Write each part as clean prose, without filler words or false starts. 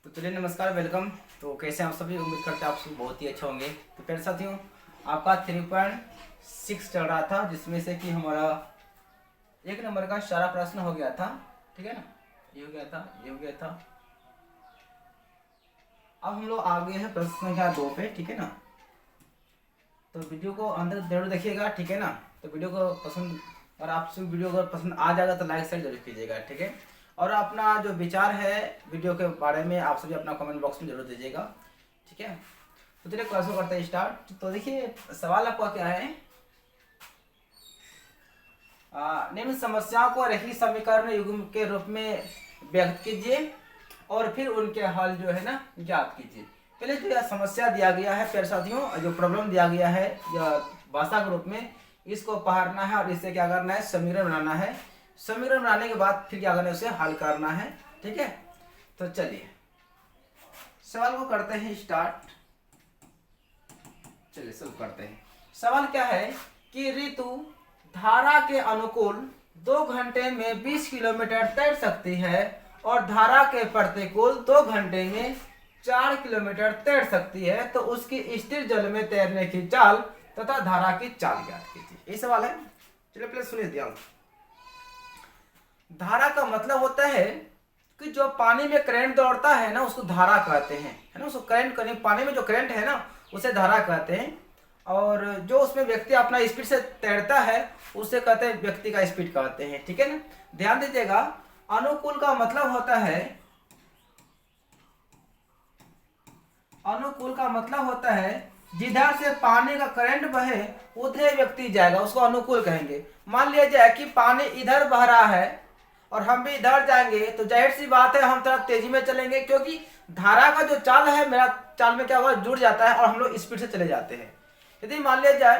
तो चलिए नमस्कार, वेलकम। तो कैसे हैं आप सभी? उम्मीद करते हैं आप सभी बहुत ही अच्छा होंगे। तो प्यारे साथियों, आपका 3.6 चल रहा था, जिसमें से कि हमारा 1 नंबर का सारा प्रश्न हो गया था। ठीक है ना, ये हो गया था, ये हो गया था। अब हम लोग आगे हैं प्रश्न संख्या 2 पे। ठीक है ना, तो वीडियो को अंदर जरूर देखिएगा। ठीक है ना, तो वीडियो को पसंद, और आप सभी वीडियो अगर पसंद आ जाएगा तो लाइक शेयर जरूर कीजिएगा। ठीक है, और अपना जो विचार है वीडियो के बारे में आप सभी अपना कमेंट बॉक्स में जरूर दीजिएगा। ठीक है, तो चलिए क्वेश्चन करते हैं स्टार्ट। तो देखिए सवाल आपका क्या है, निम्न समस्याओं को रेखीय समीकरण युग्म के रूप में व्यक्त कीजिए और फिर उनके हल जो है ना ज्ञात कीजिए। पहले जो यह समस्या दिया गया है प्यारे साथियों, जो प्रॉब्लम दिया गया है या भाषा के रूप में, इसको पढ़ना है और इससे क्या करना है, समीकरण बनाना है। समीकरण बनाने के बाद फिर क्या करना है, उसे हल करना है। ठीक है, तो चलिए सवाल को करते हैं स्टार्ट। चलिए शुरू करते हैं। सवाल क्या है कि ऋतु धारा के अनुकूल 2 घंटे में 20 किलोमीटर तैर सकती है और धारा के प्रतिकूल 2 घंटे में 4 किलोमीटर तैर सकती है, तो उसकी स्थिर जल में तैरने की चाल तथा धारा की चाल ज्ञात कीजिए। ये सवाल है। चलिए पहले सुनिए ध्यान। धारा का मतलब होता है कि जो पानी में करंट दौड़ता है ना, उसको धारा कहते हैं, है ना। उसको करंट, पानी में जो करंट है ना, उसे धारा कहते हैं। और जो उसमें व्यक्ति अपना स्पीड से तैरता है उसे कहते हैं, व्यक्ति का स्पीड कहते हैं। ठीक है ना, ध्यान दीजिएगा। अनुकूल का मतलब होता है, अनुकूल का मतलब होता है जिधर से पानी का करंट बहे उधर व्यक्ति जाएगा, उसको अनुकूल कहेंगे। मान लिया जाए कि पानी इधर बह रहा है और हम भी इधर जाएंगे, तो जाहिर सी बात है हम थोड़ा तेजी में चलेंगे, क्योंकि धारा का जो चाल है, मेरा चाल में क्या होगा, जुड़ जाता है और हम लोग स्पीड से चले जाते हैं। यदि मान लिया जाए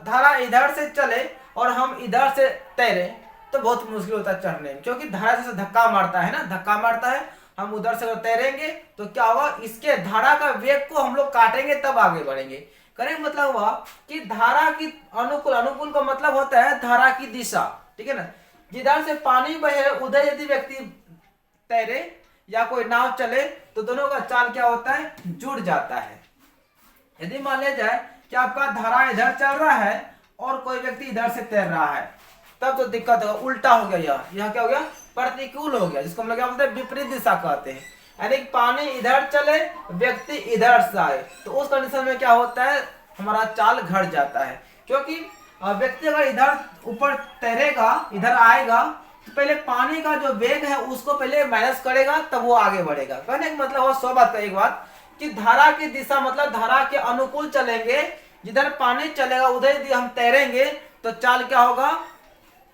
धारा इधर से चले और हम इधर से तैरे, तो बहुत मुश्किल होता है चढ़ने में, क्योंकि धारा से धक्का मारता है ना, धक्का मारता है। हम उधर से तैरेंगे तो क्या होगा, इसके धारा का वेग को हम लोग काटेंगे तब आगे बढ़ेंगे। करेंगे मतलब हुआ कि धारा की अनुकूल, अनुकूल का मतलब होता है धारा की दिशा। ठीक है ना, जिधर से पानी बहे उधर यदि व्यक्ति तैरे या कोई नाव चले, तो दोनों का चाल क्या होता है, जुड़ जाता है। यदि मान लिया जाए कि आपका धारा इधर चल रहा है और कोई व्यक्ति इधर से तैर रहा है, तब तो दिक्कत होगा, उल्टा हो गया। यह क्या हो गया, प्रतिकूल हो गया, जिसको हम लोग क्या बोलते हैं, विपरीत दिशा कहते हैं। यानी पानी इधर चले, व्यक्ति इधर से आए, तो उस कंडीशन में क्या होता है, हमारा चाल घट जाता है। क्योंकि व्यक्ति अगर इधर ऊपर तैरेगा, इधर आएगा, तो पहले पानी का जो वेग है उसको पहले माइनस करेगा, तब वो आगे बढ़ेगा। कहने का मतलब वो 100 बात का एक बात कि धारा की दिशा मतलब धारा के अनुकूल चलेंगे, जिधर पानी चलेगा उधर यदि हम तैरेंगे तो चाल क्या होगा,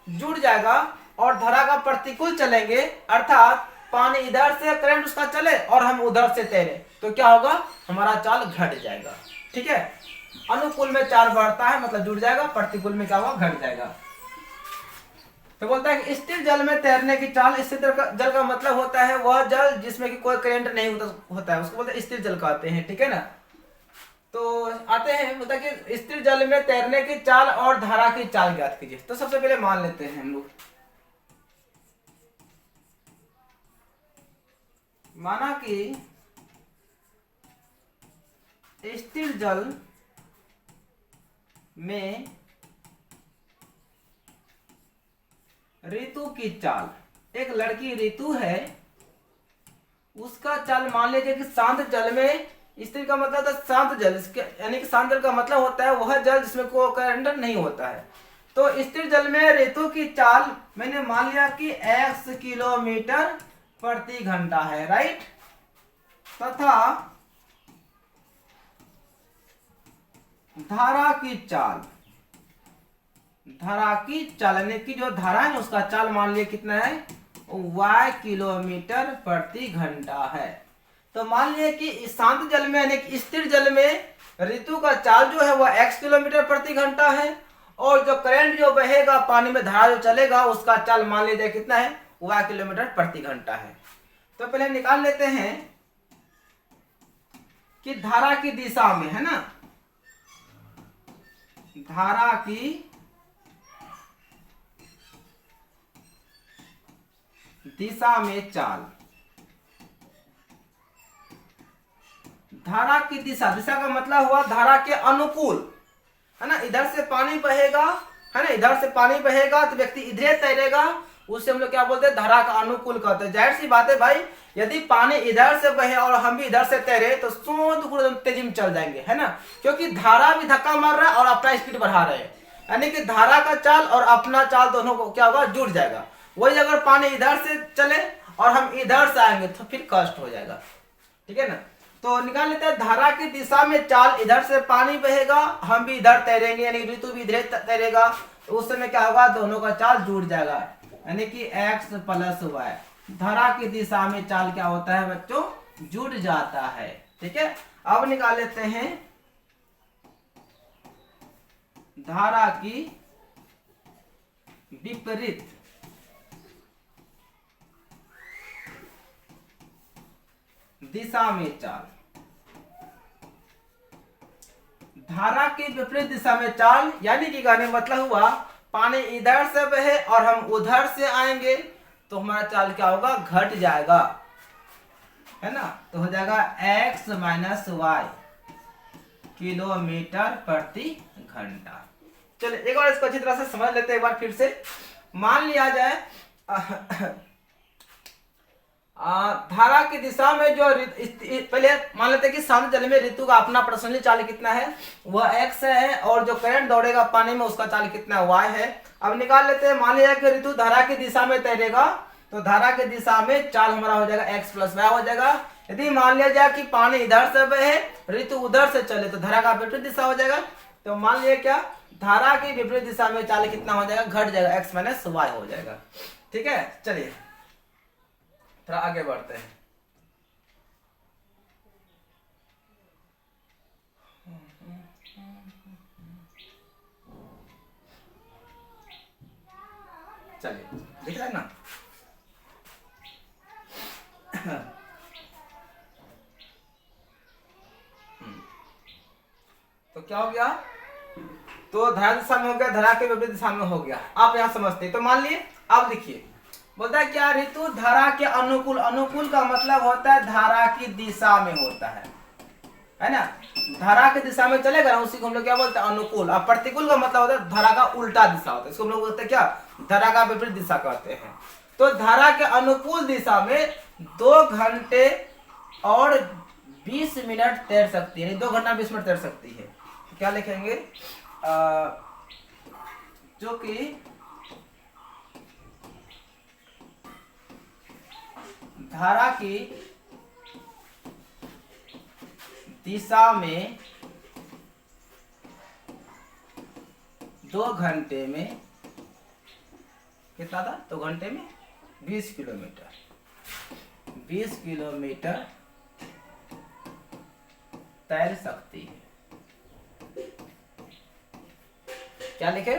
जुड़ जाएगा। और धारा का प्रतिकूल चलेंगे, अर्थात पानी इधर से करंट उसका चले और हम उधर से तैरे, तो क्या होगा, हमारा चाल घट जाएगा। ठीक है, अनुकूल में चाल बढ़ता है मतलब जुड़ जाएगा, प्रतिकूल में क्या होगा, घट जाएगा। तो बोलता है कि स्थिर जल में तैरने की चाल, स्थिर जल का मतलब होता है वह जल जिसमें कि कोई करंट नहीं होता है, उसको बोलते हैं स्थिर जल कहते हैं। ठीक है ना, तो आते हैं, बोलता है कि स्थिर जल में तैरने की चाल और धारा की चाल ज्ञात कीजिए। तो सबसे पहले मान लेते हैं हम लोग, माना कि स्थिर जल में ऋतु की चाल, एक लड़की ऋतु है, उसका चाल मान लीजिए कि शांत जल में, स्थिर का मतलब था शांत जल, यानी कि शांत जल का मतलब होता है वह जल जिसमें कोई करंट नहीं होता है। तो स्थिर जल में ऋतु की चाल मैंने मान लिया कि x किलोमीटर प्रति घंटा है, राइट। तथा धारा की चाल, धारा की चलने की जो धारा है उसका चाल मान लिया कितना है, y किलोमीटर प्रति घंटा है। तो मान लिया कि शांत जल में यानी स्थिर जल में ऋतु का चाल जो है वह x किलोमीटर प्रति घंटा है, और जो करंट जो बहेगा पानी में, धारा जो चलेगा उसका चाल मान लीजिए कितना है, y किलोमीटर प्रति घंटा है। तो पहले निकाल लेते हैं कि धारा की दिशा में, है ना, धारा की दिशा में चाल, धारा की दिशा, दिशा का मतलब हुआ धारा के अनुकूल, है ना। इधर से पानी बहेगा, है ना, इधर से पानी बहेगा तो व्यक्ति इधर तैरेगा, उससे हम लोग क्या बोलते हैं, धारा का अनुकूल कहते हैं। जाहिर सी बात है भाई, यदि पानी इधर से बहे और हम भी इधर से तैरे तो तेजी में चल जाएंगे, है ना, क्योंकि धारा भी धक्का मार रहा है और अपना स्पीड बढ़ा रहे हैं, यानी कि धारा का चाल और अपना चाल दोनों को क्या होगा, जुड़ जाएगा। वही अगर पानी इधर से चले और हम इधर से आएंगे तो फिर कष्ट हो जाएगा, ठीक है ना। तो निकाल लेते हैं, धारा की दिशा में चाल, इधर से पानी बहेगा, हम भी इधर तैरेंगे, यानी ऋतु भी इधर तैरेगा, तो उस समय क्या होगा, दोनों का चाल जुड़ जाएगा, यानी कि x प्लस वाई। धारा की दिशा में चाल क्या होता है बच्चों, जुड़ जाता है, ठीक है। अब निकाल लेते हैं धारा की विपरीत दिशा में चाल। धारा की विपरीत दिशा में चाल यानी कि कहने मतलब हुआ, पानी इधर से बहे और हम उधर से आएंगे तो हमारा चाल क्या होगा, घट जाएगा, है ना। तो हो जाएगा x माइनस वाई किलोमीटर प्रति घंटा। चलिए एक बार इसको अच्छी तरह से समझ लेते हैं, एक बार फिर से। मान लिया जाए धारा की दिशा में जो पहले मान लेते हैं कि शांत जल में ऋतु का अपना पर्सनली चाल कितना है, वह x है, और जो करंट दौड़ेगा पानी में उसका चाल कितना है, y है। अब निकाल लेते हैं, मान लिया कि ऋतु धारा की दिशा में तैरेगा तो धारा की दिशा में चाल हमारा हो जाएगा x प्लस वाई हो जाएगा। यदि मान लिया जाए कि पानी इधर से बहे ऋतु उधर से चले तो धारा का विपरीत दिशा हो जाएगा। तो मान लिया क्या, धारा की विपरीत दिशा में चाल कितना हो जाएगा, घट जाएगा, x माइनस वाई हो जाएगा, ठीक है। चलिए थोड़ा आगे बढ़ते हैं। चलिए दिख रहा है ना। तो क्या हो गया, तो धारा दिशा में हो गया, धारा के विपरीत दिशा में हो गया, आप यहां समझते। तो मान लिए, अब देखिए बोलता है क्या, ऋतु धारा के अनुकूल, अनुकूल का मतलब होता है धारा की दिशा में होता है ना। धारा की दिशा में चलेगा ना, उसी को हम लोग क्या बोलते हैं, अनुकूल। और प्रतिकूल का मतलब होता है धारा का उल्टा दिशा होता है, इसको हम लोग बोलते हैं क्या, धारा का विपरीत दिशा कहते हैं। तो धारा के अनुकूल दिशा में 2 घंटे और 20 मिनट तैर सकती है, 2 घंटा 20 मिनट तैर सकती है। तो क्या लिखेंगे, जो कि धारा की दिशा में 2 घंटे में कितना था, 2 घंटे में 20 किलोमीटर, 20 किलोमीटर तैर सकती है। क्या लिखे,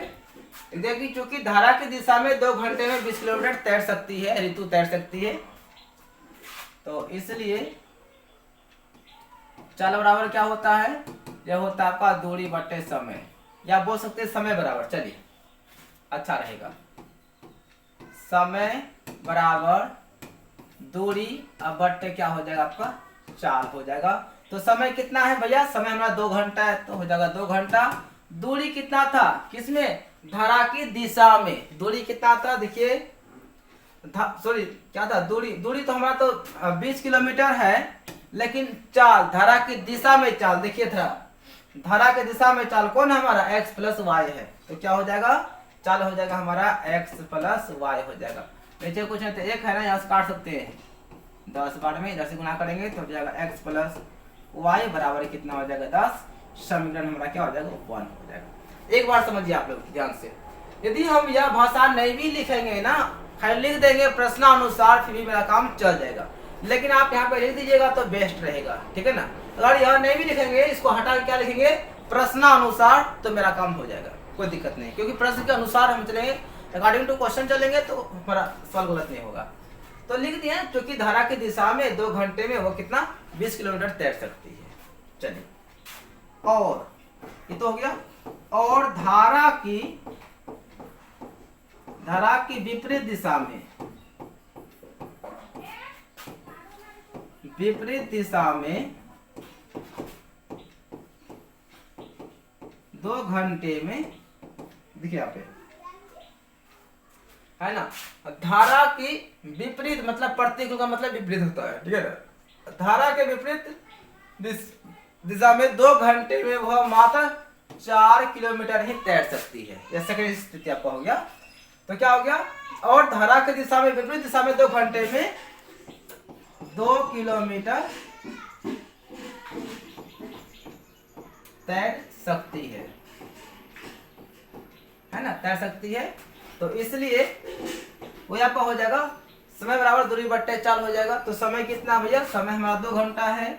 देखिए चूंकि धारा की दिशा में 2 घंटे में 20 किलोमीटर तैर सकती है, ऋतु तैर सकती है, तो इसलिए चाल बराबर क्या होता है, यह होता है आपका दूरी बटे समय, या बोल सकते हैं समय बराबर, चलिए अच्छा रहेगा, समय बराबर दूरी अब बटे क्या हो जाएगा आपका, चाल हो जाएगा। तो समय कितना है भैया, समय हमारा 2 घंटा है, तो हो जाएगा 2 घंटा। दूरी कितना था, किसमें, धारा की दिशा में, दूरी कितना था, देखिए सॉरी क्या था, दूरी तो हमारा तो 20 किलोमीटर है, लेकिन चाल धारा की दिशा में चाल, देखिए था धारा की दिशा में चाल कौन है हमारा, x प्लस वाई है। तो क्या हो जाएगा, चाल हो जाएगा हमारा x प्लस वाई हो जाएगा। नीचे कुछ नहीं तो 1 है ना, यहाँ से काट सकते हैं, 10 बार में इधर से गुना करेंगे तो हो जाएगा x प्लस वाई बराबर कितना हो जाएगा 10। समीकरण हमारा क्या हो जाएगा, 1 हो जाएगा। एक बार समझिए आप लोग ध्यान से, यदि हम यह भाषा नहीं भी लिखेंगे ना, खाली लिख देंगे प्रश्नानुसार, फिर भी मेरा काम चल जाएगा, लेकिन आप यहाँ पे लिख दीजिएगा तो बेस्ट रहेगा, ठीक है ना। अगर यह नहीं भी लिखेंगे, इसको हटा के क्या लिखेंगे, प्रश्नानुसार, तो मेरा काम हो जाएगा, कोई दिक्कत नहीं, क्योंकि प्रश्न के अनुसार हम चलेंगे, अकॉर्डिंग टू क्वेश्चन चलेंगे तो हमारा सवाल गलत नहीं होगा। तो लिख दिए, क्योंकि धारा की दिशा में 2 घंटे में वो कितना 20 किलोमीटर तैर सकती है। चलिए, और ये तो हो गया, और धारा की विपरीत दिशा में, विपरीत दिशा में 2 घंटे में, देखिए यहाँ पे है ना, धारा की विपरीत मतलब प्रतिकूल का मतलब विपरीत होता है, ठीक है ना। धारा के विपरीत दिशा में 2 घंटे में वह मात्र 4 किलोमीटर ही तैर सकती है। यह सेकंड स्थिति आपका हो गया। तो क्या हो गया, और धारा की दिशा में विपरीत दिशा में 2 घंटे में 2 किलोमीटर तैर सकती है ना, तैर सकती है। तो इसलिए वो यहाँ पर हो जाएगा समय बराबर दूरी बट्टे चाल हो जाएगा। तो समय कितना भैया, समय हमारा 2 घंटा है,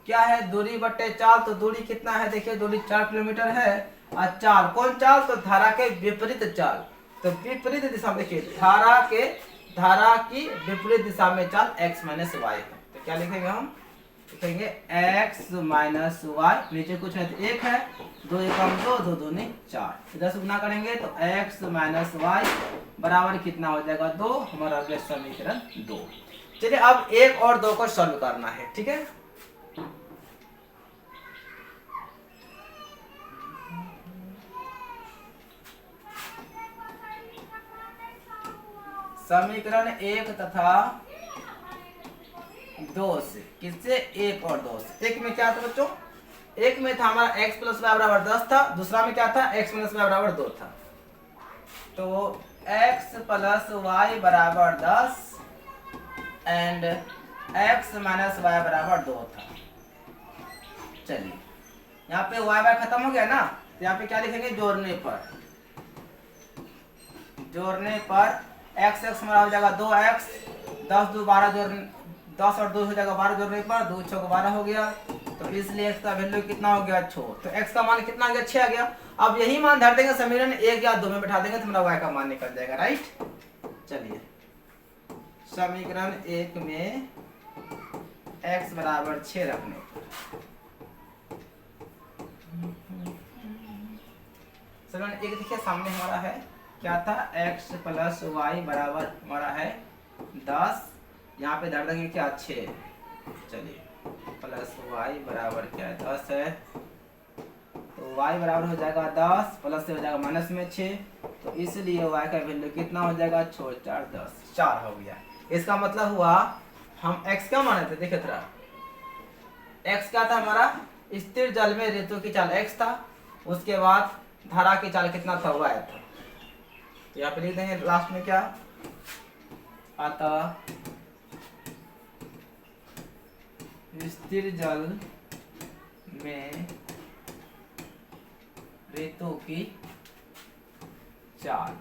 क्या है दूरी बट्टे चाल, तो दूरी कितना है देखिए, दूरी 4 किलोमीटर है। और चाल कौन चाल, तो धारा के विपरीत चाल। तो विपरीत दिशा में देखिए, धारा की विपरीत दिशा में चाल x माइनस वाई है। तो क्या लिखेंगे हम, लिखेंगे x माइनस वाई, नीचे कुछ है तो 1 है, 2 एकम 2, 2 दूनी 4, इधर से गुना करेंगे तो x माइनस वाई बराबर कितना हो जाएगा 2, हमारा अगला समीकरण 2। चलिए अब 1 और 2 को सॉल्व करना है, ठीक है। समीकरण 1 तथा 2 से, किससे, 1 और 2 से। एक में क्या था बच्चों, एक में था हमारा x प्लस वाई बराबर 10 था, दूसरा में क्या था x माइनस वाई बराबर 2 था। तो x प्लस वाई बराबर 10 एंड x माइनस वाई बराबर 2 था। चलिए यहाँ पे y बाय खत्म हो गया ना, तो यहाँ पे क्या लिखेंगे, जोड़ने पर x हमारा हो जाएगा 2x, 10 2 12 जोड़, 10 और 2 हो जाएगा 12, जोड़ने पर 2 6 12 हो गया। तो इसलिए x का वैल्यू कितना हो गया 6। तो x का मान कितना आ गया, 6 आ गया। अब यही मान धर देंगे समीकरण 1 या 2 में बैठा देंगे तो हमारा y का मान निकल जाएगा, राइट। चलिए समीकरण 1 में x बराबर 6 रखने पर समीकरण 1 देखिए सामने हमारा है, क्या था, x प्लस वाई बराबर हमारा है 10, यहाँ पे धर देंगे क्या 6, चलिए प्लस वाई बराबर क्या है 10 है, तो y बराबर हो जाएगा 10, प्लस से हो जाएगा माइनस में 6, तो इसलिए y का वैल्यू कितना हो जाएगा 6 4 10, 4 हो गया। इसका मतलब हुआ हम x क्या माने थे, देखिए थोड़ा, x क्या था हमारा, स्थिर जल में रेतु की चाल x था, उसके बाद धारा की चाल कितना था, y था। तो यहाँ पे लिख देंगे लास्ट में क्या आता, स्थिर जल में रेतु की चाल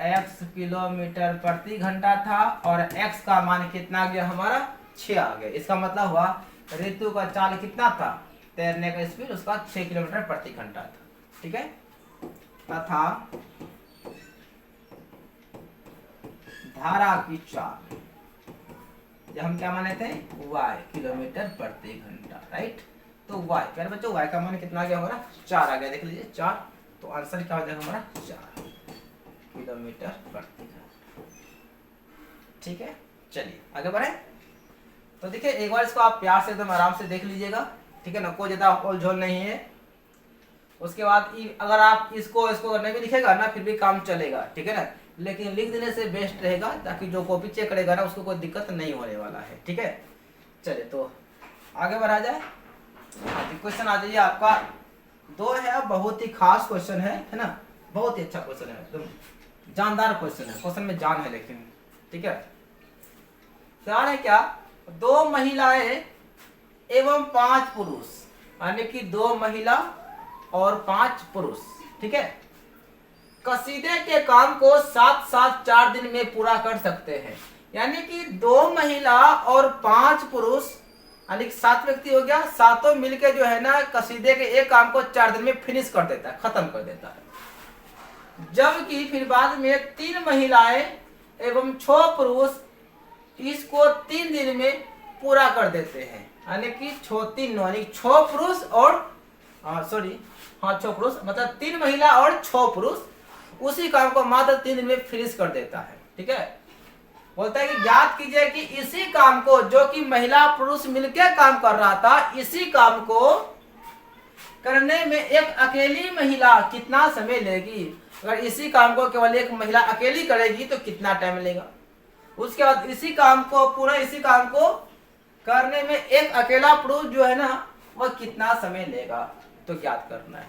x किलोमीटर प्रति घंटा था और x का मान कितना आ गया हमारा 6 आ गया। इसका मतलब हुआ रेतु का चाल कितना था, तैरने का स्पीड उसका 6 किलोमीटर प्रति घंटा था, ठीक है। तथा धारा की चाल, जब हम क्या माने थे, y किलोमीटर प्रति घंटा, राइट। तो y, प्यारे बच्चों y का मान कितना आ गया हमारा 4 आ गया, देख लीजिए 4। तो आंसर क्या हो जाएगा हमारा 4 किलोमीटर प्रति घंटा, ठीक है। चलिए आगे बढ़े। तो देखिए एक बार इसको आप प्यार से एकदम आराम से देख लीजिएगा, ठीक है ना, कोई ज्यादा उलझोल नहीं है। उसके बाद अगर आप इसको नहीं भी लिखेगा ना फिर भी काम चलेगा, ठीक है ना, लेकिन लिख देने से बेस्ट रहेगा ताकि जो कॉपी चेक करेगा ना उसको कोई दिक्कत नहीं होने वाला है, ठीक है। चलिए तो आगे बढ़ा जाए। क्वेश्चन आ जाइए आपका 2 है, बहुत ही खास क्वेश्चन है ना, बहुत ही अच्छा क्वेश्चन है, एकदम जानदार क्वेश्चन है, क्वेश्चन में जान है लेकिन, ठीक है। सवाल है क्या, 2 महिलाएं एवं 5 पुरुष, यानी कि 2 महिला और 5 पुरुष, ठीक है, कसीदे के काम को 7-7-4 दिन में पूरा कर सकते हैं। यानी कि 2 महिला और 5 पुरुष, यानी कि 7 व्यक्ति हो गया, सातों मिलके जो है ना कसीदे के एक काम को 4 दिन में फिनिश कर देता है, खत्म कर देता है। जबकि फिर बाद में 3 महिलाएं एवं 6 पुरुष इसको 3 दिन में पूरा कर देते हैं। यानी कि 6 पुरुष और 6 पुरुष, मतलब 3 महिला और 6 पुरुष उसी काम को मात्र 3 दिन में फिनिश कर देता है, ठीक है। बोलता है कि ज्ञात कीजिए कि इसी काम को, जो कि महिला पुरुष मिलकर काम कर रहा था, इसी काम को करने में एक अकेली महिला कितना समय लेगी। अगर इसी काम को केवल एक महिला अकेली करेगी तो कितना टाइम लेगा। उसके बाद इसी काम को करने में एक अकेला पुरुष जो है ना वह कितना समय लेगा, तो ज्ञात करना है।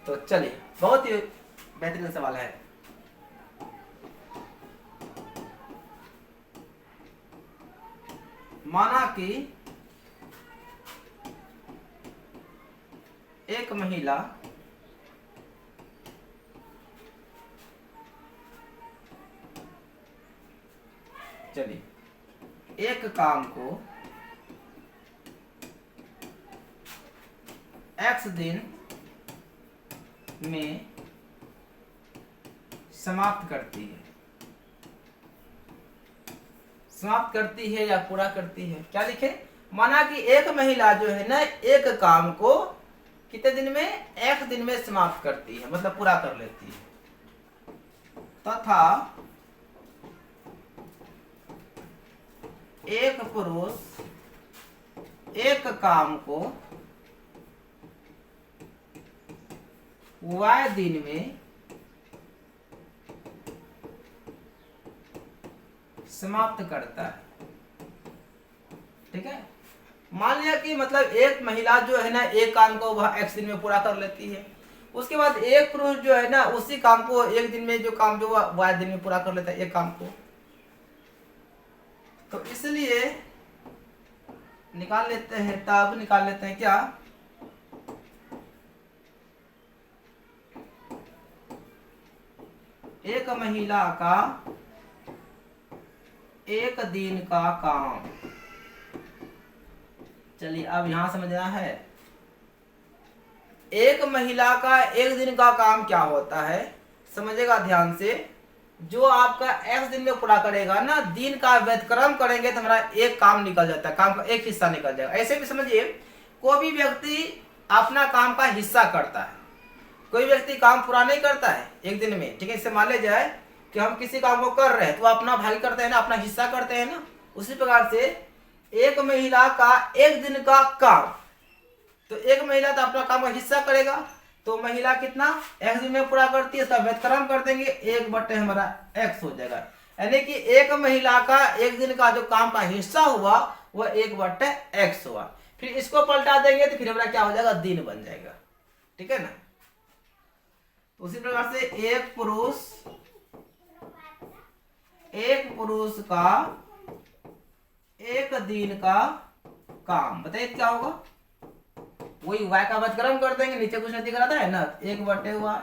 तो चलिए, बहुत ही बेहतरीन सवाल है। माना कि एक महिला एक काम को x दिन में समाप्त करती है या पूरा करती है। क्या लिखे, माना कि एक महिला जो है ना एक काम को कितने दिन में, x दिन में समाप्त करती है, मतलब पूरा कर लेती है। तथा एक पुरुष एक काम को y दिन में समाप्त करता है। ठीक है, मान लिया कि मतलब एक महिला जो है ना एक काम को वह x दिन में पूरा कर लेती है। उसके बाद एक पुरुष जो है ना उसी काम को एक दिन में जो काम जो y दिन में पूरा कर लेता है एक काम को। तो इसलिए निकाल लेते हैं क्या, एक महिला का एक दिन का काम। चलिए अब यहां समझना है, एक महिला का एक दिन का काम क्या होता है, समझेगा ध्यान से। जो आपका x दिन में पूरा करेगा ना, दिन का व्यतिक्रम करेंगे तो हमारा एक काम निकल जाता है, काम का एक हिस्सा निकल जाएगा। ऐसे भी समझिए, कोई भी व्यक्ति अपना काम का हिस्सा करता है, कोई व्यक्ति काम पूरा नहीं करता है एक दिन में। ठीक है, इससे मान लिया जाए कि हम किसी काम को कर रहे हैं तो अपना भाग करते हैं ना, अपना हिस्सा करते हैं ना। उसी प्रकार से एक महिला का एक दिन का काम, तो एक महिला तो अपना काम का हिस्सा करेगा, तो महिला कितना x दिन में पूरा करती है, इसका व्यतिक्रम कर देंगे, 1/, हमारा x हो जाएगा। यानी कि एक महिला का एक दिन का जो काम का हिस्सा हुआ वह 1/x हुआ। फिर इसको पलटा देंगे तो फिर हमारा क्या हो जाएगा, दिन बन जाएगा। ठीक है ना। उसी प्रकार से एक पुरुष का एक दिन का काम, बताइए क्या होगा, वही y का व्यतिक्रम कर देंगे, नीचे कुछ नहीं दिख रहा था ना, 1/y।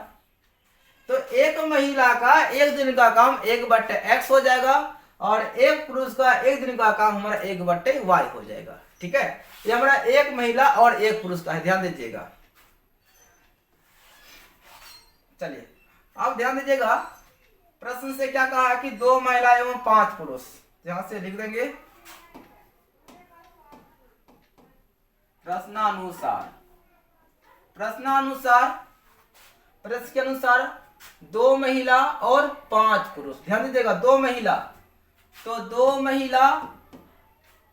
तो एक महिला का एक दिन का काम 1/x हो जाएगा और एक पुरुष का एक दिन का काम हमारा 1/y हो जाएगा। ठीक है, ये हमारा एक महिला और एक पुरुष का है, ध्यान दीजिएगा। चलिए अब ध्यान दीजिएगा, प्रश्न से क्या कहा है कि 2 महिला एवं 5 पुरुष, यहां से लिख देंगे प्रश्न के अनुसार 2 महिला और 5 पुरुष। ध्यान दीजिएगा, 2 महिला, तो 2 महिला,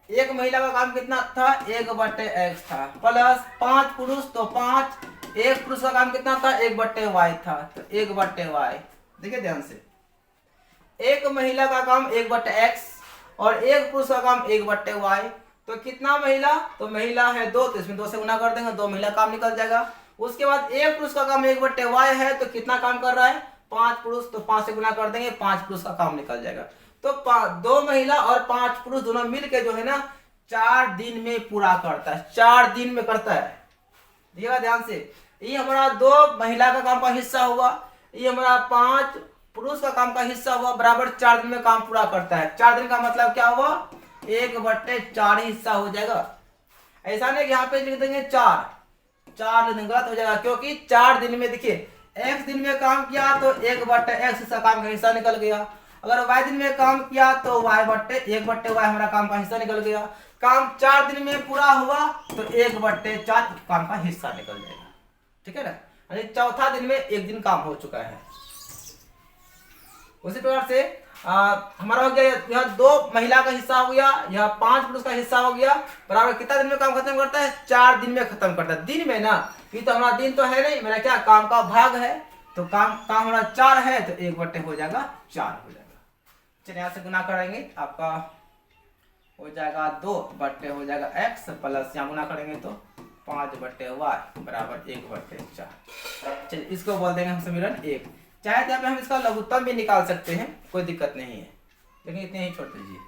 एक महिला का काम कितना था, 1/x था, प्लस 5 पुरुष, तो 5, एक पुरुष का काम कितना था, 1/y था, तो 1/y। देखिए ध्यान से, एक महिला का काम 1/x और एक पुरुष का काम 1/y, तो कितना महिला, तो महिला है 2, तो इसमें 2 से गुना कर देंगे, 2 महिला काम निकल जाएगा। उसके बाद एक पुरुष का काम 1/y है, तो कितना काम कर रहा है, 5 पुरुष, तो 5 से गुना कर देंगे, 5 पुरुष का काम निकल जाएगा। तो 2 महिला और 5 पुरुष दोनों मिलके जो है ना 4 दिन में पूरा करता है, 4 दिन में करता है। देखिएगा ध्यान से, ये हमारा 2 महिला का काम का हिस्सा हुआ, ये हमारा 5 पुरुष का काम का हिस्सा हुआ, बराबर 4 दिन में काम पूरा करता है। 4 दिन का मतलब क्या हुआ, 1/4 हिस्सा हो जाएगा। ऐसा नहीं कि यहाँ पे लिख देंगे 4 दिन, गलत हो जाएगा, क्योंकि 4 दिन में देखिए x दिन में काम किया तो 1/x इसका काम का हिस्सा निकल गया, अगर y दिन में काम किया तो 1/y हमारा काम का हिस्सा निकल गया। काम 4 दिन में पूरा हुआ तो 1/4 काम का हिस्सा निकल जाएगा। ठीक है ना, यानी चौथा दिन में एक दिन काम हो चुका है। उसी प्रकार से हमारा हो गया यह 2 महिला का हिस्सा हो गया, यह 5 पुरुष का हिस्सा हो गया, बराबर कितना दिन में काम खत्म करता है? 4 दिन में खत्म करता है। दिन में ना, ये तो हमारा दिन तो है नहीं, मेरा क्या काम का भाग है, तो काम हमारा 4 है, तो 1/4 हो जाएगा 4 हो जाएगा। चलिए यहाँ से गुना करेंगे, आपका हो जाएगा 2/, हो जाएगा x प्लस यहाँ गुना करेंगे तो 5/y बराबर 1/4। चलिए इसको बोल देंगे हम समीकरण 1। चाहे तो यहाँ पे हम इसका लघुत्तम भी निकाल सकते हैं, कोई दिक्कत नहीं है, लेकिन इतने ही छोड़ दीजिए।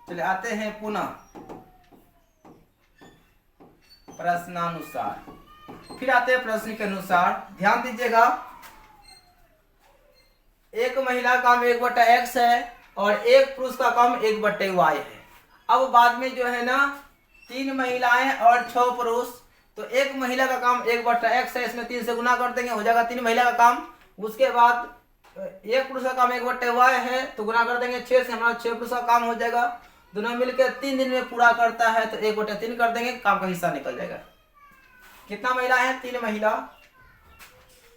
चलिए आते हैं पुनः प्रश्नानुसार, फिर आते हैं प्रश्न के अनुसार। ध्यान दीजिएगा, एक महिला का काम 1/x है और एक पुरुष का काम 1/y है। अब बाद में जो है ना 3 महिलाएं और 6 पुरुष, तो एक महिला का काम 1/x है, इसमें 3 से गुना कर देंगे, हो जाएगा 3 महिला का काम। उसके बाद एक पुरुष का काम 1/y है, तो गुना कर देंगे 6 से, हमारा 6 पुरुष का काम हो जाएगा। दोनों मिलकर 3 दिन में पूरा करता है, तो 1/3 कर देंगे, काम का हिस्सा निकल जाएगा। कितना महिला है? 3 महिला,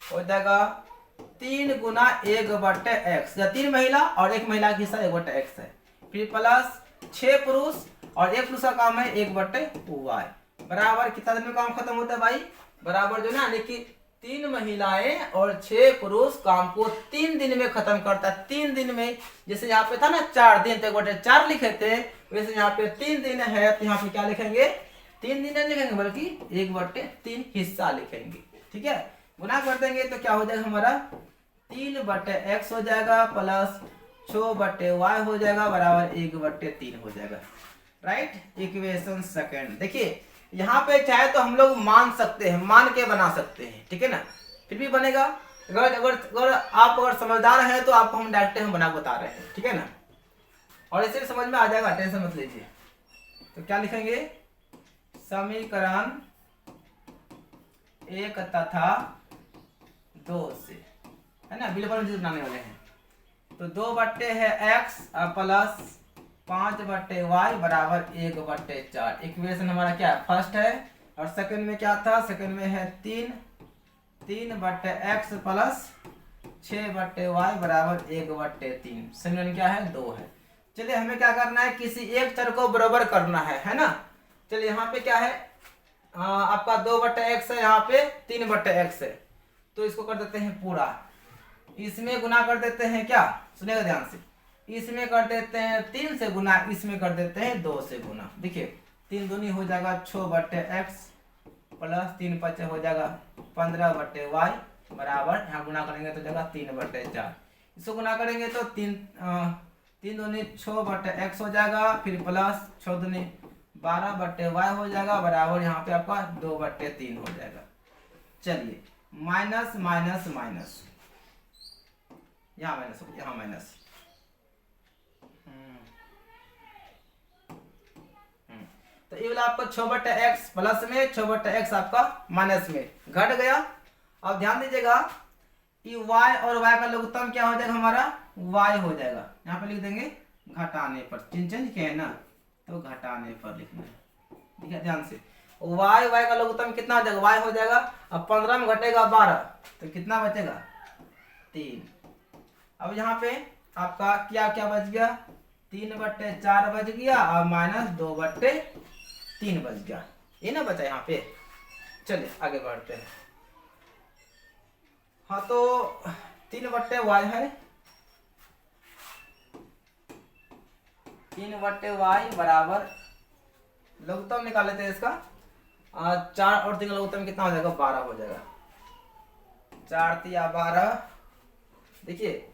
हो जाएगा 3 गुना 1/x, या 3 महिला और एक महिला का हिस्सा 1/x है, फिर प्लस 6 पुरुष और एक पुरुष का काम है 1/y बराबर कितना दिन में काम खत्म होता है भाई? बराबर जो ना, यानी कि 3 महिलाएं और 6 पुरुष काम को 3 दिन में खत्म करता है। 3 दिन में, जैसे यहाँ पे था ना 4 दिन, तो 1/4 लिखे थे, वैसे यहाँ पे 3 दिन है, तो यहाँ पे क्या लिखेंगे? 3 दिन नहीं लिखेंगे, बल्कि 1/3 हिस्सा लिखेंगे। ठीक है, गुना कर देंगे तो क्या हो जाएगा हमारा? 3/x हो जाएगा प्लस 6/y हो जाएगा बराबर 1/3 हो जाएगा। Right, equation second. देखिए यहाँ पे चाहे तो हम लोग मान सकते हैं, मान के बना सकते हैं, ठीक है ना, फिर भी बनेगा। अगर आप समझदार हैं तो आपको हम डायरेक्ट हम बना बता रहे हैं, ठीक है ना, और इसे समझ में आ जाएगा, टेंशन मत लीजिए। तो क्या लिखेंगे? समीकरण 1 तथा 2 से, है ना, बिल्कुल बनाने वाले हैं। तो 2 है x प्लस 5/y बराबर 1/4। इक्वेशन हमारा क्या है? फर्स्ट है, और सेकंड में क्या था? सेकंड में है 3/x प्लस 6/y बराबर 1/3। समीकरण क्या है? 2 है। चलिए हमें क्या करना है? किसी एक चर को बराबर करना है ना। चलिए यहाँ पे क्या है? आपका 2/x है, यहाँ पे 3/x है, तो इसको कर देते हैं पूरा, इसमें गुना कर देते हैं, क्या सुनेगा ध्यान से, इसमें कर देते हैं 3 से गुना, इसमें कर देते हैं 2 से गुना। देखिए 3 दूनी हो जाएगा 6/x प्लस 3 हो जाएगा 15/y बराबर, यहाँ गुना करेंगे तो जाएगा 3/4। इसको गुना करेंगे तो 3 दूनी 6/x हो जाएगा, फिर प्लस 6 दूनी 12/y हो जाएगा बराबर, यहाँ पे आपका 2/3 हो जाएगा। चलिए माइनस माइनस माइनस, यहाँ माइनस, यहाँ माइनस, तो ये वाला आपको 6/x प्लस में, 6/x आपका माइनस में घट गया। अब ध्यान दीजिएगा, ये y और y का लघुत्तम क्या हो जाएगा हमारा? y हो जाएगा। यहाँ पे लिख देंगे घटाने पर, चिन्ह चेंज किया है ना, तो घटाने पर लिखना है, ठीक है ध्यान से। y का लघुत्तम कितना हो जाएगा? y हो जाएगा, अब 15 में घटेगा 12, तो कितना बचेगा? 3। अब यहाँ पे आपका क्या क्या बच गया? 3/4 बच गया और माइनस 2/3 बच गया, ये ना बचा यहाँ पे। चलिए आगे बढ़ते हैं। हाँ तो 3/y है, 3/y बराबर लघुत्तम निकाल लेते हैं इसका, 4 और 3 लघुत्तम कितना हो जाएगा? 12 हो जाएगा। 4 तिया 12, देखिए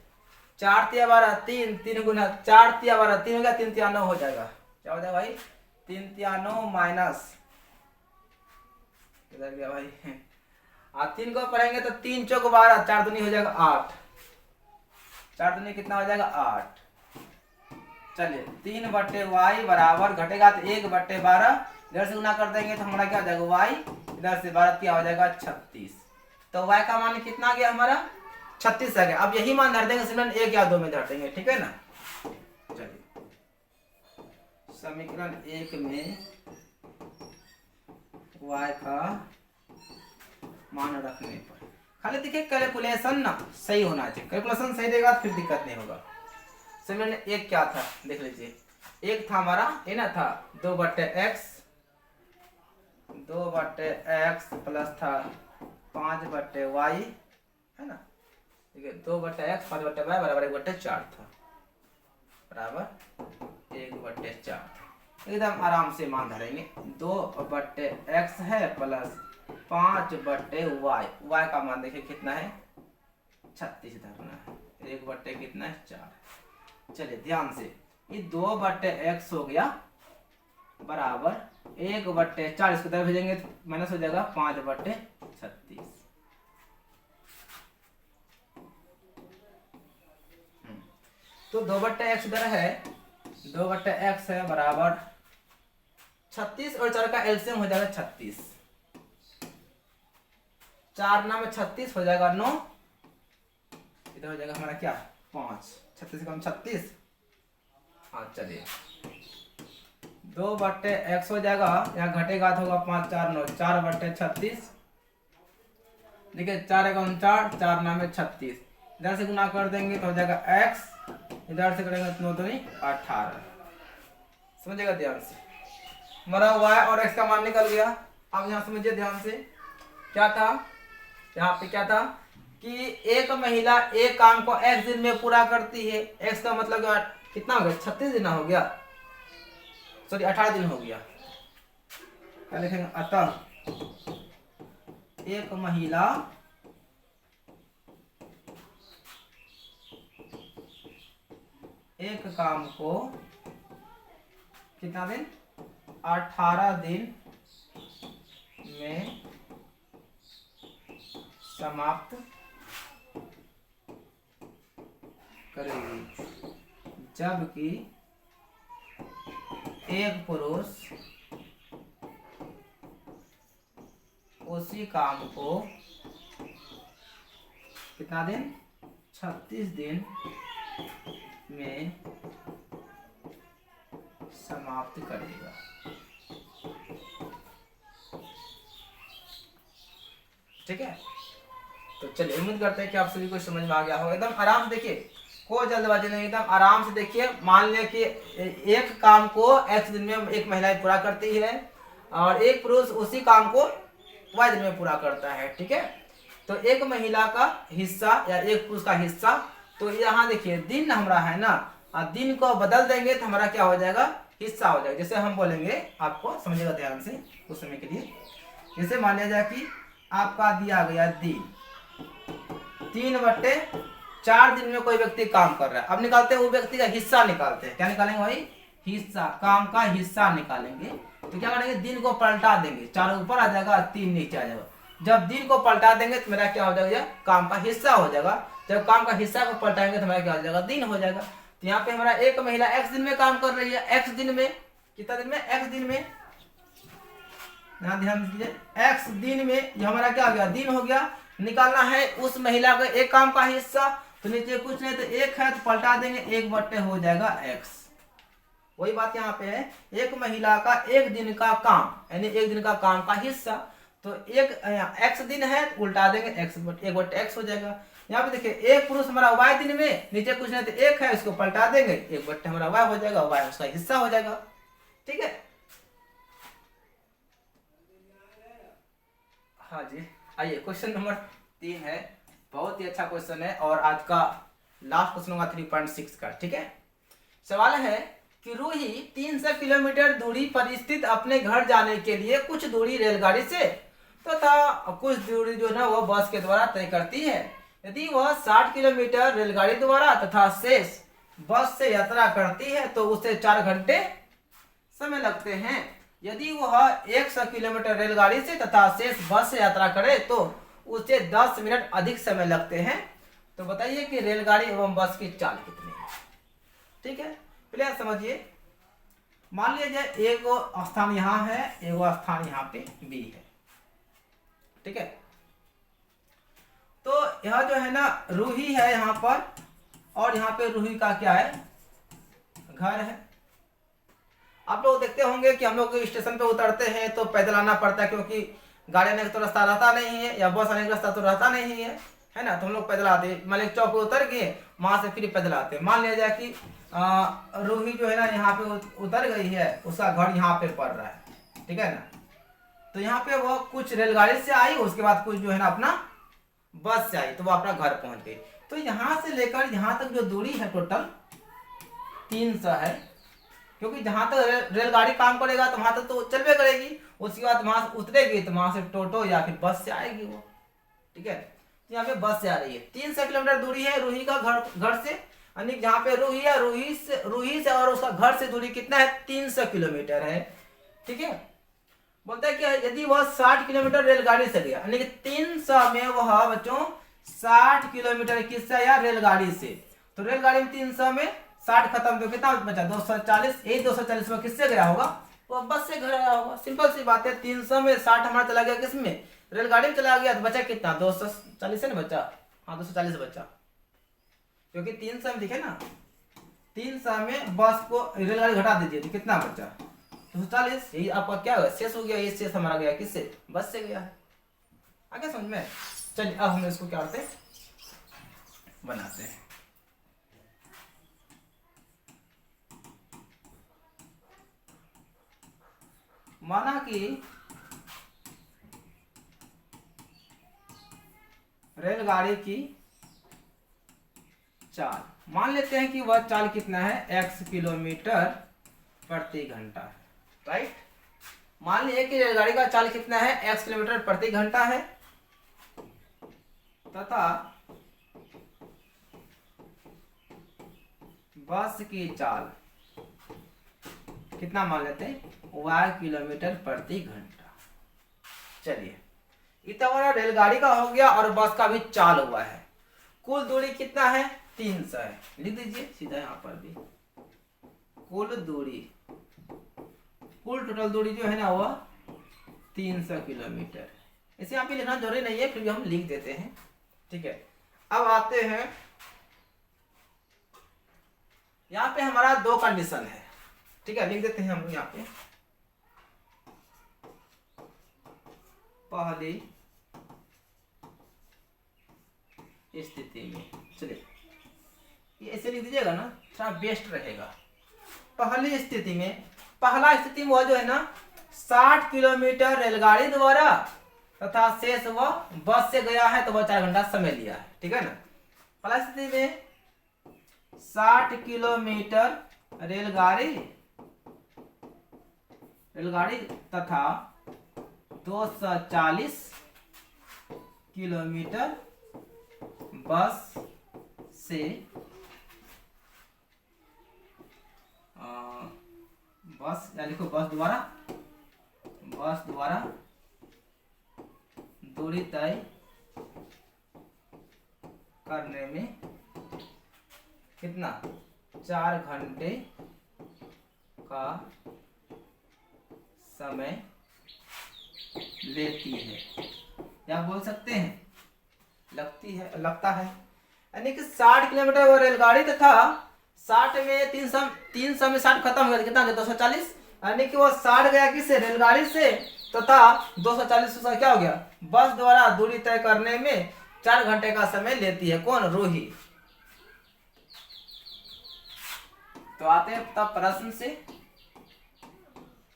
4 तिया 12, 3 गुना 4 तिया 12, 3 हो गया, 3 तिया 9 हो जाएगा। क्या हो जाएगा भाई? 3 तिया 9 माइनस, इधर गया भाई, 3 को पढ़ेंगे तो 3 चौक 12, 4 दूनी हो जाएगा 8, 4 दूनी कितना हो जाएगा? 8। चलिए 3/y बराबर घटेगा तो 1/12, इधर से गुना कर देंगे तो हमारा क्या हो जाएगा? y, इधर से 12 क्या हो जाएगा? 36। तो y का मान कितना गया हमारा? 36 आ गया। अब यही मान धर देंगे, समीकरण 1 या 2 में धर देंगे, ठीक है ना। चलिए समीकरण 1 में y का मान रखने पर खाली देखिए कैलकुलेशन ना सही होना चाहिए, कैलकुलेशन सही रहेगा तो फिर दिक्कत नहीं होगा। सेवन एक क्या था देख लीजिए, एक था हमारा ये ना था 2/x प्लस था 5/y है ना, ठीक है। 2/x 5/y बराबर 1/4 था, बराबर 1/4। एकदम आराम से मान धरेंगे। 2/x है प्लस 5/y, y का मान देखिए कितना है 36 धरना है, 1/ कितना है 4। चलिए ध्यान से, ये 2/x हो गया बराबर 1/4, इसको तरफ भेजेंगे तो माइनस हो जाएगा 5/36। तो 2/x इधर है, 2/x है बराबर 36 और 4 का एलसीएम हो जाएगा 36, 4 9 में 36 हो जाएगा 9, इधर हो जाएगा हमारा क्या 5, 36 कम 36। हाँ चलिए 2/x हो जाएगा, यहाँ घटेगा तो होगा 5 4 9, 4/36। देखिए 4 एकम 4, 4 9 में 36, इधर से गुना कर देंगे तो हो जाएगा x, इधर से करेंगे तो 9 2 18। समझेगा ध्यान से, हमारा y और x का मान निकल गया। अब यहाँ समझिए ध्यान से, क्या था यहाँ पे, क्या था कि एक महिला एक काम को x दिन में पूरा करती है। x का मतलब कितना हो गया 36 दिन हो गया, सॉरी 18 दिन हो गया। क्या लिखेंगे, अतः एक महिला एक काम को कितना दिन 18 दिन में समाप्त करेगी, जबकि एक पुरुष उसी काम को कितना दिन 36 दिन में समाप्त करेगा। ठीक है, तो चलिए उम्मीद करते हैं कि आप सभी को समझ में आ गया हो। एकदम आराम से देखिए, कोई जल्दबाजी नहीं, एकदम आराम से देखिए। मान लिया कि एक काम को x दिन में एक महिला पूरा करती है और एक पुरुष उसी काम को y दिन में पूरा करता है। ठीक है, तो एक महिला का हिस्सा या एक पुरुष का हिस्सा, तो यहाँ देखिए दिन हमारा है ना, दिन को बदल देंगे तो हमारा क्या हो जाएगा हिस्सा हो जाएगा। जैसे हम बोलेंगे, आपको समझिएगा ध्यान से कुछ समय के लिए। जैसे मान लिया जाए कि आपका दिया गया दिन 3/4 दिन में कोई व्यक्ति काम कर रहा है। अब निकालते हैं वो व्यक्ति का हिस्सा निकालते हैं। क्या निकालेंगे भाई, हिस्सा, काम का हिस्सा निकालेंगे। तो क्या करेंगे, दिन को पलटा देंगे, 4 ऊपर आ जाएगा 3 नीचे आ जाएगा। जब दिन को पलटा देंगे तो मेरा क्या हो जाएगा, काम का हिस्सा हो जाएगा। जब काम का हिस्सा को पलटाएंगे तो हमारा क्या हो जाएगा, दिन हो जाएगा। तो यहाँ पे हमारा एक महिला x दिन में काम कर रही है। x दिन में कितना दिन में, x दिन में, यहाँ ध्यान दीजिए, x दिन में ये हमारा क्या हो गया, दिन हो गया। निकालना है उस महिला का एक काम का हिस्सा, तो नीचे कुछ नहीं तो एक है, तो पलटा देंगे 1/, हो जाएगा x। वही बात यहाँ पे है, एक महिला का एक दिन का काम, यानी एक दिन का काम का हिस्सा, तो एक x दिन है, उल्टा देंगे x, 1/x हो जाएगा। यहाँ पे देखिए, एक पुरुष हमारा y दिन में, नीचे कुछ नहीं तो एक है, इसको पलटा देंगे 1/, हमारा y हो जाएगा, y उसका हिस्सा हो जाएगा। ठीक है, हाँ जी, आइए क्वेश्चन नंबर 3 है, बहुत ही अच्छा क्वेश्चन है और आज का लास्ट क्वेश्चन होगा 3.6 का। ठीक है, सवाल है कि रूही 300 किलोमीटर दूरी पर स्थित अपने घर जाने के लिए कुछ दूरी रेलगाड़ी से तथा कुछ दूरी जो है वह बस के द्वारा तय करती है। यदि वह 60 किलोमीटर रेलगाड़ी द्वारा तथा शेष बस से यात्रा करती है तो उसे 4 घंटे समय लगते हैं। यदि वह 100 किलोमीटर रेलगाड़ी से तथा शेष बस से यात्रा करे तो उसे 10 मिनट अधिक समय लगते हैं। तो बताइए कि रेलगाड़ी एवं बस की चाल कितनी है। ठीक है, पहले समझिए। मान लीजिए एक स्थान यहाँ है, एक स्थान यहाँ पे बी है। ठीक है, तो यह जो है ना रूही है यहाँ पर, और यहाँ पे रूही का क्या है, घर है। आप लोग देखते होंगे कि हम लोग स्टेशन पे उतरते हैं तो पैदल आना पड़ता है, क्योंकि गाड़ी आने का तो रास्ता रहता नहीं है या बस आने का रास्ता तो रहता नहीं है, है ना। तो हम लोग पैदल आते हैं। मान लीजिए चौक पे उतर गए, वहां से फिर पैदल आते हैं। मान लिया जाए कि रूही जो है ना यहाँ पे उतर गई है, उसका घर यहाँ पे पड़ रहा है, ठीक है ना। तो यहाँ पे वो कुछ रेलगाड़ी से आई, उसके बाद कुछ जो है ना अपना बस से आई, तो वो अपना घर पहुंच गई। तो यहाँ से लेकर यहाँ तक जो दूरी है टोटल 300 है, क्योंकि जहां तक रेलगाड़ी काम करेगा तो वहां तक तो चलवे करेगी, उसके बाद वहां से उतरेगी तो वहां से टोटो या फिर बस से आएगी वो, ठीक है। तो यहाँ पे बस से आ रही है। 300 किलोमीटर दूरी है रूही का घर से, यानी जहाँ पे रूही है, रूही से और उसका घर से दूरी कितना है, 300 किलोमीटर है, ठीक है। बोलता है कि यदि वह 60 किलोमीटर रेलगाड़ी से गया, यानी कि 300 में वह बच्चों 60 किलोमीटर किससे या रेलगाड़ी से, तो रेलगाड़ी में 300 में 60 खत्म, तो कितना बचा 240, यही 240 में किससे गया होगा, वो बस से घर आया होगा। सिंपल सी बात है। 300 में 60 हमारा चला गया किसमें, रेलगाड़ी में चला गया, तो बचा कितना 240 है ना बचा, हाँ 240 बचा, क्योंकि 300 में दिखे ना, 300 में बस को रेलगाड़ी घटा दीजिए तो कितना बचा 240, यही आपका क्या हुआ शेष हो गया। ये शेष हमारा गया किससे, बस से गया है। आगे समझ में। चलिए अब हम इसको क्या करते हैं, बनाते हैं। माना कि रेलगाड़ी की चाल, मान लेते हैं कि वह चाल कितना है, x किलोमीटर प्रति घंटा है, राइट। मान लीजिए कि रेलगाड़ी का चाल कितना है, x किलोमीटर प्रति घंटा है, तथा बस की चाल कितना मान लेते हैं, y किलोमीटर प्रति घंटा। चलिए इतना हमारा रेलगाड़ी का हो गया और बस का भी चाल हुआ है। कुल दूरी कितना है, 300 है, लिख दीजिए सीधा यहाँ पर भी। कुल दूरी, कुल टोटल दूरी जो है ना वह 300 किलोमीटर। इसे यहाँ पे लिखना जरूरी नहीं है, फिर भी हम लिख देते हैं, ठीक है। अब आते हैं, यहाँ पे हमारा 2 कंडीशन है, ठीक है, लिख देते हैं हम यहाँ पे। पहली स्थिति में, चलिए ये ऐसे लिख दीजिएगा ना, थोड़ा बेस्ट रहेगा। पहली स्थिति में, पहला स्थिति में वह जो है ना 60 किलोमीटर रेलगाड़ी द्वारा तथा शेष वह बस से गया है, तो वह 4 घंटा समय लिया है, ठीक है ना। पहला स्थिति में 60 किलोमीटर रेलगाड़ी तथा 240 किलोमीटर बस से बस या लिखो बस द्वारा दूरी तय करने में कितना 4 घंटे का समय लेती है, या बोल सकते हैं लगता है। यानी कि 60 किलोमीटर वो रेलगाड़ी तथा 60 में 300 में 60 खत्म हो गया, कितना 240, यानी कि वो 60 गया किससे, रेलगाड़ी से, तथा 240 से क्या हो गया, बस द्वारा दूरी तय करने में 4 घंटे का समय लेती है। कौन, रूही। तो आते हैं तब प्रश्न से,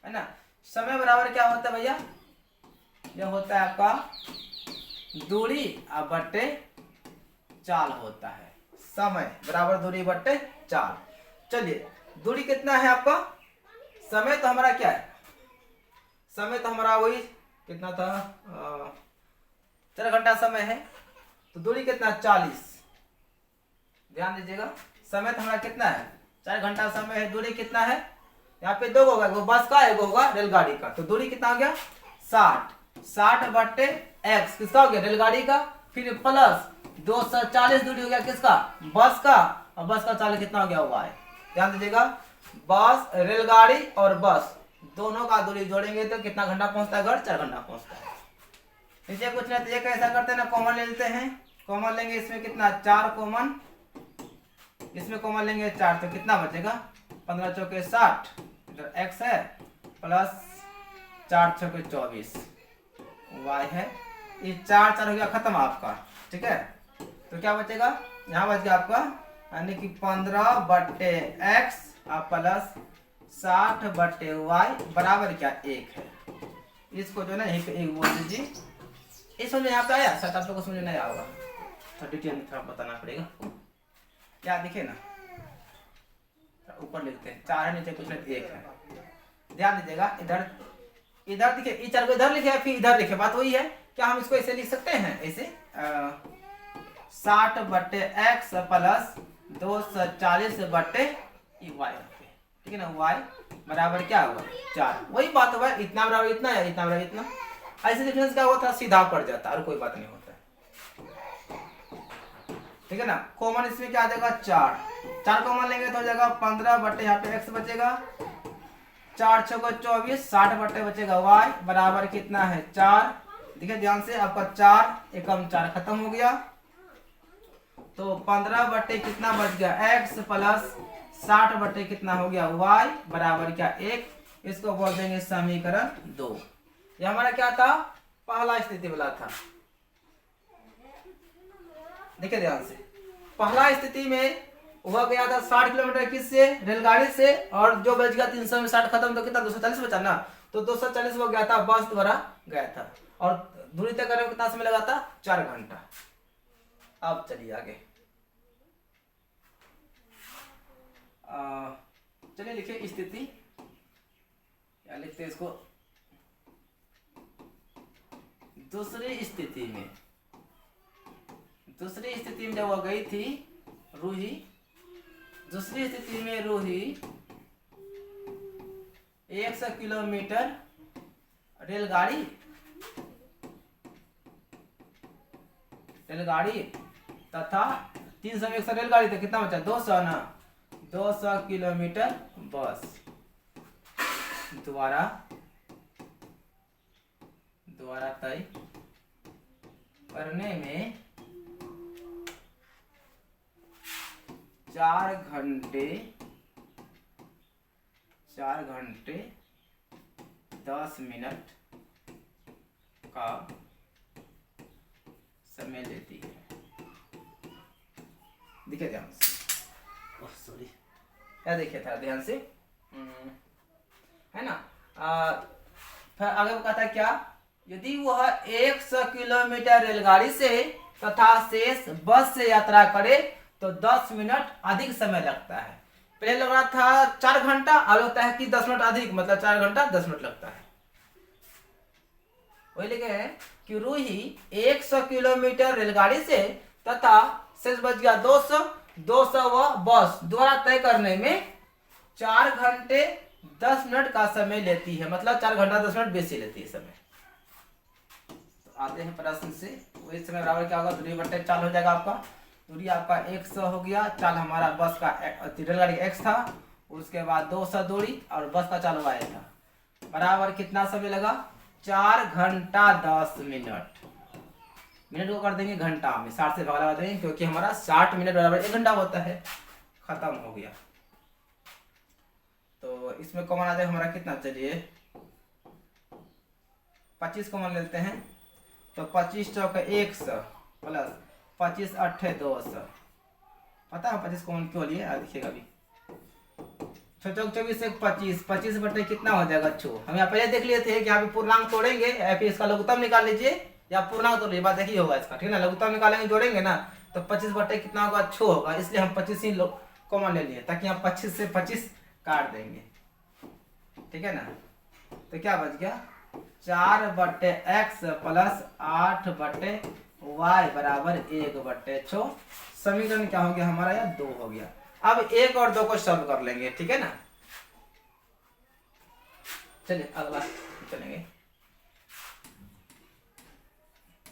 है ना। समय बराबर क्या होता है भैया, यह होता है आपका दूरी बट्टे चाल होता है। समय बराबर दूरी बट्टे चाल। चलिए दूरी कितना है आपका, समय तो हमारा क्या है, समय तो हमारा वही कितना था 4 घंटा समय है, तो दूरी कितना 40। ध्यान दीजिएगा, समय तो हमारा कितना है 4 घंटा समय है, दूरी कितना है, यहाँ पे 2 होगा, वो बस का है, वो होगा रेलगाड़ी का, तो दूरी कितना हो गया 60 बट्टे x किसका हो गया, रेलगाड़ी का, फिर प्लस 240 दूरी हो गया किसका, बस का, और बस का चाल कितना हो गया y। ध्यान दीजिएगा, बस रेलगाड़ी और बस दोनों का दूरी जोड़ेंगे तो कितना घंटा पहुंचता है घर, 4 घंटा पहुंचता है। नीचे कुछ नहीं तो ये कैसा करते हैं ना, कॉमन ले लेते हैं, कॉमन लेंगे इसमें कितना 4 कॉमन, इसमें कॉमन लेंगे 4, तो कितना बचेगा 15 चौके 60, इधर x है, प्लस 4 चौके 24 y है, ये 4 हो गया खत्म आपका, ठीक है। तो क्या बचेगा, यहाँ बच गया आपका यानी कि 15/x प्लस 60/y बराबर क्या 1 है। इसको जो ना यहीं पे 1 बोल दीजिए। इस समझ में यहाँ पे आया, शायद आप लोग को समझ नहीं आएगा, थोड़ा डिटेल में थोड़ा बताना पड़ेगा। क्या दिखे ना, ऊपर लिखते हैं 4 है, नीचे कुछ 1 है। ध्यान दीजिएगा, इधर इधर दिखे, इस 4 को इधर लिखे फिर इधर लिखे, बात वही है। क्या हम इसको ऐसे लिख सकते हैं, ऐसे 60/x प्लस 240/y, ठीक है ना। y बराबर क्या होगा 4, वही बात हुआ, इतना बराबर इतना या इतना बराबर इतना। ऐसे लिखने से क्या होता है, सीधा पड़ जाता है और कोई बात नहीं होता है, ठीक है ना। कॉमन इसमें क्या आ जाएगा 4 कॉमन लेंगे तो हो जाएगा 15/, यहाँ पे x बचेगा, 4 × 6 = 24, 60/, बचेगा y बराबर कितना है 4। देखिए ध्यान से, आपका 4 एकम 4 खत्म हो गया, तो 15/, कितना बच गया x प्लस 60/, कितना हो गया y बराबर क्या 1। इसको बोल देंगे समीकरण 2। ये हमारा क्या था, पहला स्थिति वाला था। देखिए ध्यान से, पहला स्थिति में हुआ गया था 60 किलोमीटर किससे, रेलगाड़ी से, और जो बच गया 300 में 60 खत्म तो कितना 240 बचा ना, तो 240 हो गया था, बस द्वारा गया था, और दूरी तय करने में कितना समय लगा था 4 घंटा। अब चलिए आगे, चलिए लिखिए स्थिति, क्या लिखते हैं इसको, दूसरी स्थिति में जब वो गई थी रूही, दूसरी स्थिति में रूही 100 किलोमीटर रेलगाड़ी तथा 300 में 100 रेलगाड़ी, तो कितना बचा 200 ना, 200 किलोमीटर बस द्वारा तय करने में 4 घंटे 10 मिनट का समय लेती है। देखिए ध्यान से, सॉरी, क्या देखिए था ध्यान से, है ना। फिर आगे कहता है क्या, यदि वह 100 किलोमीटर रेलगाड़ी से तथा शेष बस से यात्रा करे तो 10 मिनट अधिक समय लगता है। पहले लग रहा था 4 घंटा, अब लगता है कि 10 मिनट अधिक, मतलब 4 घंटा 10 मिनट लगता है। वही लिखे हैं कि रूही 100 किलोमीटर रेलगाड़ी से तथा शेष बच गया 200 वह बस द्वारा तय करने में 4 घंटे 10 मिनट का समय लेती है, मतलब 4 घंटा 10 मिनट बेसी लेती है समय। तो आते हैं प्रश्न से, वही समय बराबर क्या होगा, दूरी बटे चाल हो जाएगा आपका। दूरी आपका 100 हो गया, चाल हमारा बस का रेलगाड़ी x था, उसके बाद 200 दूरी और बस का चाल y था, बराबर कितना समय लगा 4 घंटा 10 मिनट। मिनट को कर देंगे घंटा में, 60 से भाग लगा देंगे, क्योंकि हमारा 60 मिनट बराबर 1 घंटा होता है। खत्म हो गया, तो इसमें कॉमन आ जाए हमारा कितना, चलिए 25 कॉमन लेते हैं, तो 25 चौक 100 प्लस 25 अट्ठे 200, पता है 25 कॉमन क्यों लिए, देखिएगा अभी, 6 चौक 24 से 25 बटे कितना हो जाएगा 6। हम यहाँ पहले देख लिए थे कि यहाँ पे पूर्णांक तोड़ेंगे, फिर इसका लघुत्तम निकाल लीजिए या पूर्णांक तोड़ लीजिए, बात देखिए होगा इसका, ठीक है ना। लघुत्तम निकालेंगे जोड़ेंगे ना, तो 25 बटे कितना होगा 6 होगा, इसलिए हम 25 ही कॉमन ले लिए, ताकि यहाँ 25 से 25 काट देंगे, ठीक है ना। तो क्या बच गया 4/x प्लस 8/y बराबर 1/6। समीकरण क्या हो गया हमारा, यह 2 हो गया। अब 1 और 2 को सॉल्व कर लेंगे, ठीक है ना। चलिए अगला चलेंगे,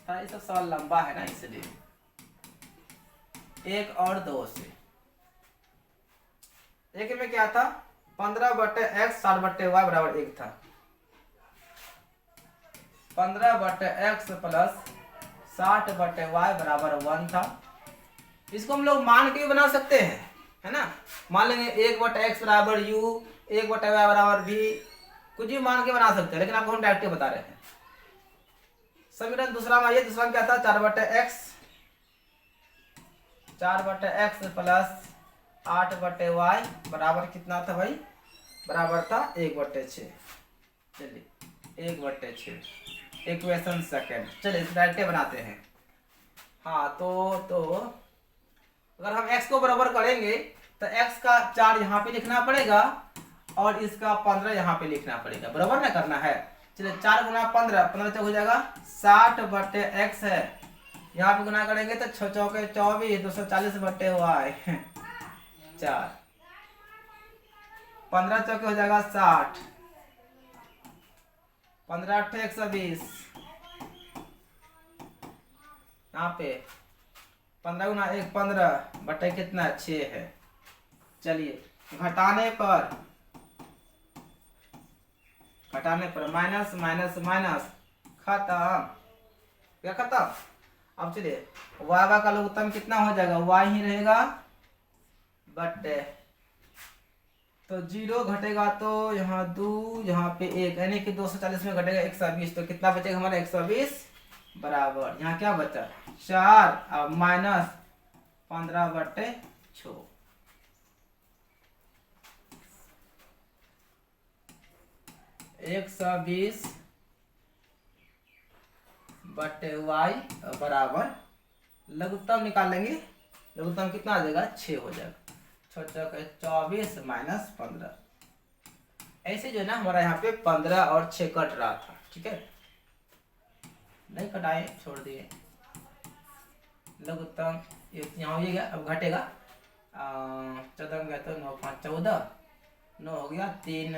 ये सब सवाल लंबा है ना, इसलिए 1 और 2 से। 1 में क्या था 15/x 60/y बराबर 1 था, 15/x प्लस 60/y बराबर 1 था। इसको हम लोग मान के भी बना सकते हैं, है ना। मान लेंगे 1/x बराबर u, 1/y बराबर v, कुछ भी मान के बना सकते हैं, लेकिन आपको हम डायरेक्ट बता रहे हैं। समीकरण दूसरा में आइए, दूसरा में क्या था 4/x प्लस 8/y बराबर कितना था भाई, बराबर था 1/6। चलिए 1/6 इक्वेशन सेकेंड। चलिए इसे डायरेक्ट बनाते हैं। हाँ तो अगर हम x को बराबर करेंगे तो x का 4 यहाँ पे लिखना पड़ेगा और इसका 15 यहाँ पे लिखना पड़ेगा, बराबर ना करना है। चलिए 4 गुना 15, 15 चौक हो जाएगा 60/x है। यहाँ पे गुना करेंगे तो 6 चौके 24, 240/y 4, 15 चौके हो जाएगा 60, 15 8 120, यहाँ पे 15 गुना 1 15 बटे कितना 6 है। चलिए घटाने पर माइनस माइनस माइनस खत्म, क्या खत्म। अब चलिए y का लघुत्तम कितना हो जाएगा, y ही रहेगा बटे, तो 0 घटेगा तो यहाँ 2, यहाँ पे 1, यानी कि 240 में घटेगा 120, तो कितना बचेगा हमारा 120 बराबर, यहाँ क्या बचा 4 और माइनस 15/6। एक 120/y बराबर लघुत्तम निकाल लेंगे, लघुत्तम कितना आ जाएगा 6 हो जाएगा, 6 चौके 24 माइनस 15। ऐसे जो है ना हमारा यहाँ पे 15 और 6 कट रहा था, ठीक है, नहीं कटाए छोड़ दिए। लघुत्तम यहाँ हो गया, अब घटेगा 14 गया तो 9 5 14, 9 हो गया 3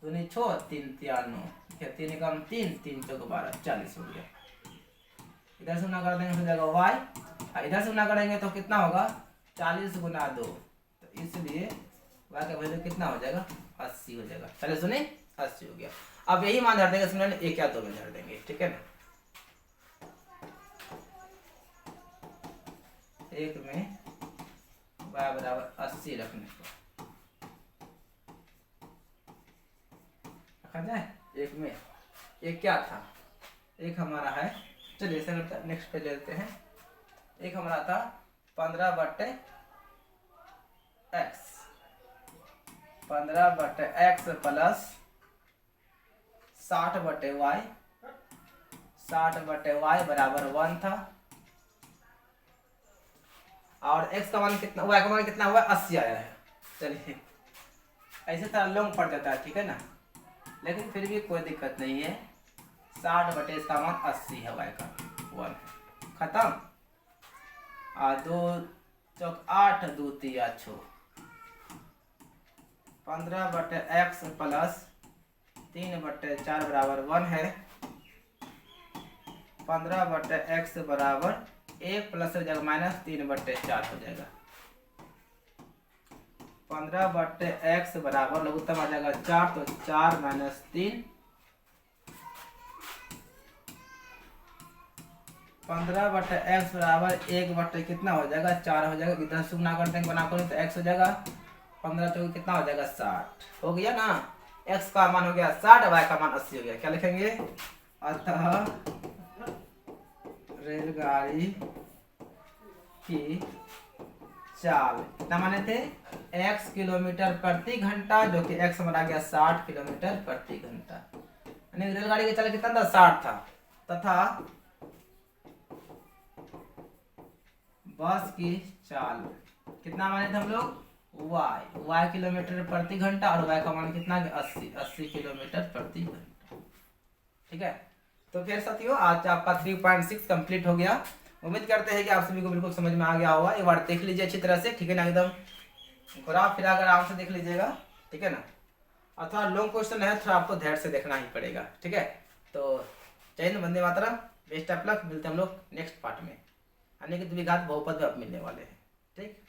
दूनी 6 3 93, 3 कम 3 3 चौक 12 40 हो गया। इधर से गुना कर देंगे हो जाएगा y, इधर से गुना करेंगे तो कितना होगा 40 गुना 2, तो इसलिए y का वैल्यू कितना हो जाएगा 80 हो जाएगा। 40 दूनी 80 हो गया। अब यही मान धर देंगे, इसमें 1 या 2 में धर देंगे, ठीक है ना। 1 में y बराबर 80 रखने को रखा जाए। 1 में एक क्या था, एक हमारा है, चलिए ऐसा करते हैं नेक्स्ट पे ले लेते हैं। एक हमारा था 15/x, 15/x plus 60/y, 60/y बराबर 1 था, और x का मान कितना, y का मान कितना हुआ 80 आया है। चलिए ऐसे थोड़ा लॉन्ग पड़ जाता है, ठीक है ना, लेकिन फिर भी कोई दिक्कत नहीं है। 60 इसका मान 80 है, y का 1 खत्म। 2 चौक 8 2 3 6, 15/x प्लस 3/4 बराबर 1 है। 15/x बराबर 1 प्लस हो जाएगा माइनस 3/4 हो जाएगा। 15/x बराबर लघुत्तम आ जाएगा 4, तो 4 माइनस 3, 15/x बराबर 1 कितना हो जाएगा 4 हो जाएगा। इधर से गुना कर देंगे, बना करें तो x हो जाएगा 15 चौके कितना हो जाएगा 60 हो गया ना। x का मान हो गया 60, y का मान 80 हो गया। क्या लिखेंगे, अतः रेलगाड़ी की चाल कितना माने थे x किलोमीटर प्रति घंटा, जो कि x हमारा गया 60 किलोमीटर प्रति घंटा, यानी रेलगाड़ी की चाल कितना था 60 था, तथा बस की चाल कितना माने थे हम लोग y किलोमीटर प्रति घंटा, और y का मान कितना 80 किलोमीटर प्रति घंटा, ठीक है। तो फिर साथियों आज आपका 3.6 कंप्लीट हो गया। उम्मीद करते हैं कि आप सभी को बिल्कुल समझ में आ गया होगा। एक बार देख लीजिए अच्छी तरह से, ठीक है ना, एकदम घुरा फिरा कर आराम से देख लीजिएगा, ठीक है ना। और थोड़ा लॉन्ग क्वेश्चन है, थोड़ा आपको धैर्य से देखना ही पड़ेगा, ठीक है। तो जय Hind, Vande Mataram, best of luck. मिलते हैं हम लोग नेक्स्ट पार्ट में, यानी कि द्विघात बहुपद अब मिलने वाले हैं, ठीक।